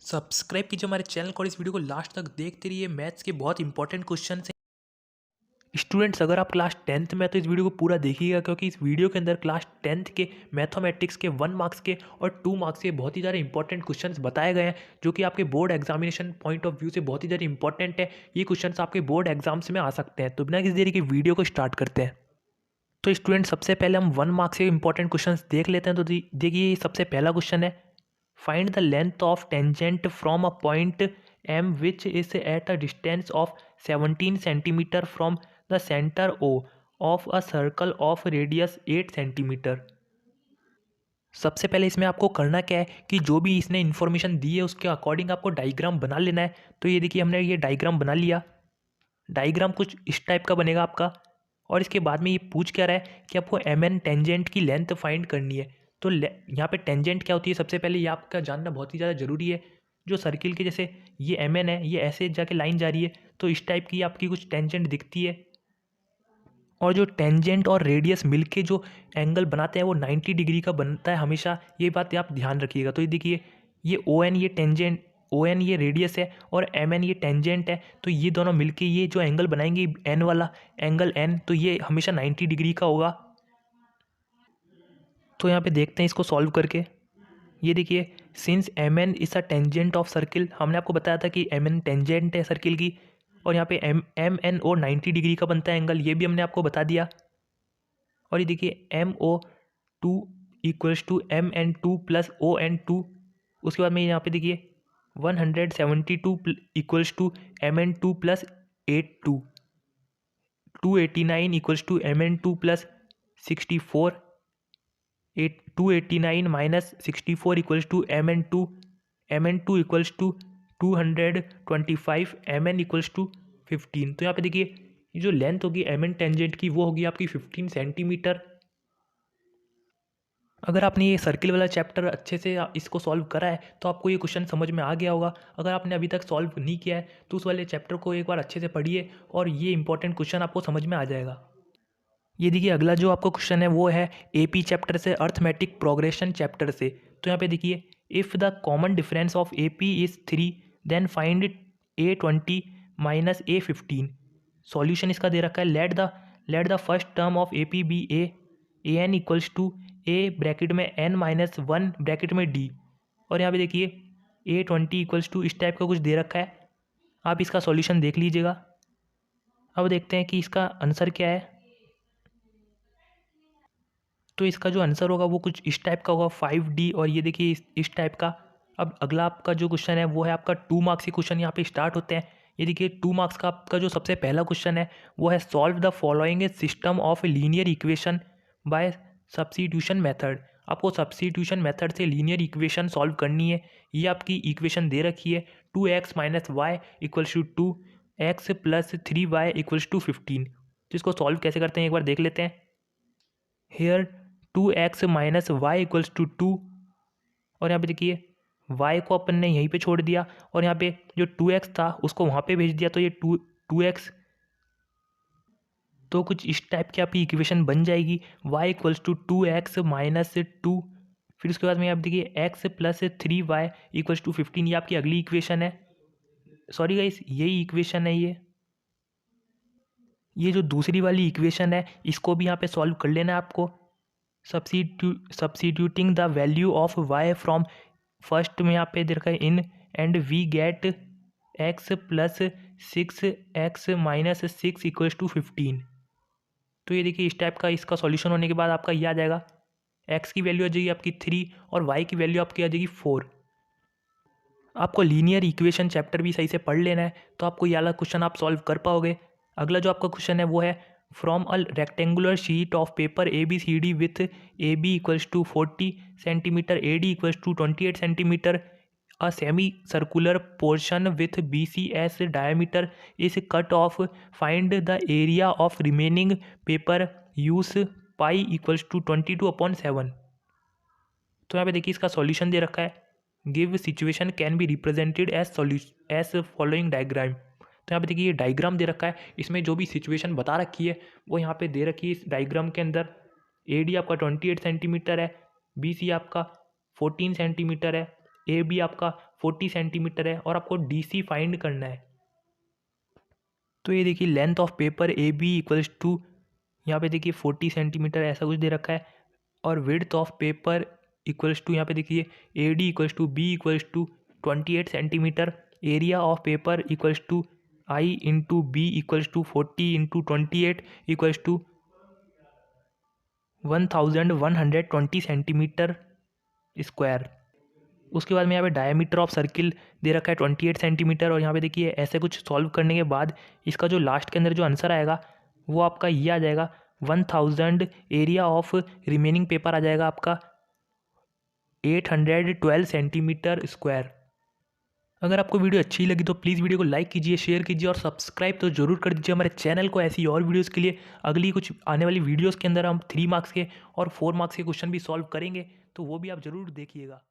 Subscribe कीजिए हमारे channel को और इस वीडियो को लास्ट तक देखते रहिए। मैथ्स के बहुत इंपॉर्टेंट क्वेश्चन हैं। स्टूडेंट्स, अगर आप क्लास 10th में तो इस वीडियो को पूरा देखिएगा, क्योंकि इस वीडियो के अंदर क्लास 10th के मैथमेटिक्स के 1 मार्क्स के और 2 मार्क्स के बहुत ही ज़्यादा इंपॉर्टेंट क्वेश्चंस बताए गए हैं, जो कि आपके board examination point of view से बहुत ही ज़्यादा इंपॉर्टेंट है। ये क्वेश्चंस आपके बोर्ड एग्जाम्स में आ सकते हैं। तो बिना किसी देरी के वीडियो को स्टार्ट करते हैं। तो स्टूडेंट, सबसे पहले हम 1 मार्क्स के इंपॉर्टेंट क्वेश्चन देख लेते हैं। तो देखिए, सबसे पहला क्वेश्चन है, find the length of tangent from a point M which is at a distance of 17 centimetre from the centre O of a circle of radius 8 centimetre. सबसे पहले इसमें आपको करना क्या है कि जो भी इसने इन्फॉर्मेशन दी है उसके अकॉर्डिंग आपको डायग्राम बना लेना है। तो ये देखिए, हमने ये डायग्राम बना लिया। डायग्राम कुछ इस टाइप का बनेगा आपका। और इसके बाद में ये पूछ क्या रहा है कि आपको एम एन टेंजेंट की लेंथ फाइंड करनी है। तो यहाँ पे टेंजेंट क्या होती है, सबसे पहले ये आपका जानना बहुत ही ज़्यादा ज़रूरी है। जो सर्किल के जैसे ये एम एन है, ये ऐसे जाके लाइन जा रही है, तो इस टाइप की आपकी कुछ टेंजेंट दिखती है। और जो टेंजेंट और रेडियस मिलके जो एंगल बनाते हैं वो 90 डिग्री का बनता है हमेशा। ये बात आप ध्यान रखिएगा। तो ये देखिए, ये ओ एन ये टेंजेंट, ओ एन ये रेडियस है और एम एन ये टेंजेंट है। तो ये दोनों मिलके ये जो एंगल बनाएंगे एन वाला एंगल एन, तो ये हमेशा 90 डिग्री का होगा। तो यहाँ पे देखते हैं इसको सॉल्व करके। ये देखिए, since M N is a tangent of circle, हमने आपको बताया था कि एम एन टेंजेंट है सर्किल की। और यहाँ पे M M N O 90 degree का बनता है एंगल, ये भी हमने आपको बता दिया। और ये देखिए, M O two equals to M N two plus O N two. उसके बाद में यहाँ पे देखिए 172 equals to M N two plus 82, 289 equals to M N two plus 64, 289 minus 64 equals to M N two equals to 225, M N equals to 15। तो यहाँ पे देखिए, ये जो लेंथ होगी एम एन टेंजेंट की वो होगी आपकी 15 सेंटीमीटर। अगर आपने ये सर्किल वाला चैप्टर अच्छे से इसको सॉल्व करा है तो आपको ये क्वेश्चन समझ में आ गया होगा। अगर आपने अभी तक सॉल्व नहीं किया है तो उस वाले चैप्टर को एक बार अच्छे से पढ़िए और ये इंपॉर्टेंट क्वेश्चन आपको समझ में आ जाएगा। ये देखिए, अगला जो आपको क्वेश्चन है वो है एपी चैप्टर से, अर्थमेटिक प्रोग्रेशन चैप्टर से। तो यहाँ पे देखिए, if the common difference of A P is 3 then find A20 minus A15। Solution इसका दे रखा है, let the first term of A P be A N equals to A bracket में एन माइनस 1 ब्रैकेट में D. और यहाँ पे देखिए A20 इक्वल्स टू इस टाइप का कुछ दे रखा है। आप इसका सॉल्यूशन देख लीजिएगा। अब देखते हैं कि इसका आंसर क्या है। तो इसका जो आंसर होगा वो कुछ इस टाइप का होगा, 5D। और ये देखिए इस टाइप का। अब अगला आपका जो क्वेश्चन है वो है आपका 2 मार्क्स के क्वेश्चन यहाँ पे स्टार्ट होते हैं। ये देखिए, 2 मार्क्स का आपका जो सबसे पहला क्वेश्चन है वो है, solve the following system of linear equation by substitution method. आपको सब्स्टिट्यूशन मेथड से लीनियर इक्वेशन सॉल्व करनी है। ये आपकी इक्वेशन दे रखी है, 2x minus Y equals to 2x plus 3y equals to 15। तो इसको सॉल्व कैसे करते हैं एक बार देख लेते हैं। Here 2x minus Y equals to 2। और यहाँ पे देखिए, y को अपन ने यहीं पे छोड़ दिया और यहाँ पे जो 2x था उसको वहाँ पे भेज दिया, तो ये 2x। तो कुछ इस टाइप की आपकी इक्वेशन बन जाएगी, y equals to 2x minus 2। फिर उसके बाद में आप देखिए x plus 3y equals to 15। ये आपकी अगली इक्वेशन है। सॉरी गाइस, यही इक्वेशन है ये जो दूसरी वाली इक्वेशन है इसको भी यहाँ पे सॉल्व कर लेना है आपको। Substituting the value of y from first में यहाँ पे दे रखा है in, and we get x plus 6x minus 6 equals to 15। तो ये देखिए, इस टाइप का इसका सॉल्यूशन होने के बाद आपका ये आ जाएगा, x की वैल्यू आ जाएगी आपकी 3 और y की वैल्यू आपकी आ जाएगी 4। आपको लीनियर इक्वेशन चैप्टर भी सही से पढ़ लेना है तो आपको ये वाला क्वेश्चन आप सॉल्व कर पाओगे। अगला जो आपका क्वेश्चन है वो है, from a rectangular sheet of paper ABCD with AB equals to 40 centimetre, AD equals to 28 centimetre, a semi circular portion with BCS diameter is cut off, find the area of remaining paper, use pi equals to 22/7। तो यहाँ पे देखिए, इसका solution दे रखा है, give situation can be represented as following diagram. तो यहाँ पे देखिए, ये डायग्राम दे रखा है, इसमें जो भी सिचुएशन बता रखी है वो यहाँ पे दे रखी है इस डायग्राम के अंदर। AD आपका 28 सेंटीमीटर है, BC आपका 14 सेंटीमीटर है, ए बी आपका 40 सेंटीमीटर है और आपको डी सी फाइंड करना है। तो ये देखिए length of paper A B equals to, यहाँ पे देखिए 40 सेंटीमीटर ऐसा कुछ दे रखा है, और width of paper equals to, यहाँ पे देखिए A D equals to B equals to 28 centimetre, area of paper equals to I into B equals to 40 into 28 equals to 1120 centimetre square. उसके बाद में यहाँ पे डायमीटर ऑफ सर्किल दे रखा है 28 सेंटीमीटर, और यहाँ पे देखिए ऐसे कुछ सॉल्व करने के बाद इसका जो लास्ट के अंदर जो आंसर आएगा वो आपका ये आ जाएगा 1000। एरिया ऑफ रिमेनिंग पेपर आ जाएगा आपका 812 सेंटीमीटर स्क्वायर। अगर आपको वीडियो अच्छी लगी तो प्लीज़ वीडियो को लाइक कीजिए, शेयर कीजिए और सब्सक्राइब तो जरूर कर दीजिए हमारे चैनल को ऐसी और वीडियोस के लिए। अगली कुछ आने वाली वीडियोस के अंदर हम 3 मार्क्स के और 4 मार्क्स के क्वेश्चन भी सॉल्व करेंगे, तो वो भी आप ज़रूर देखिएगा।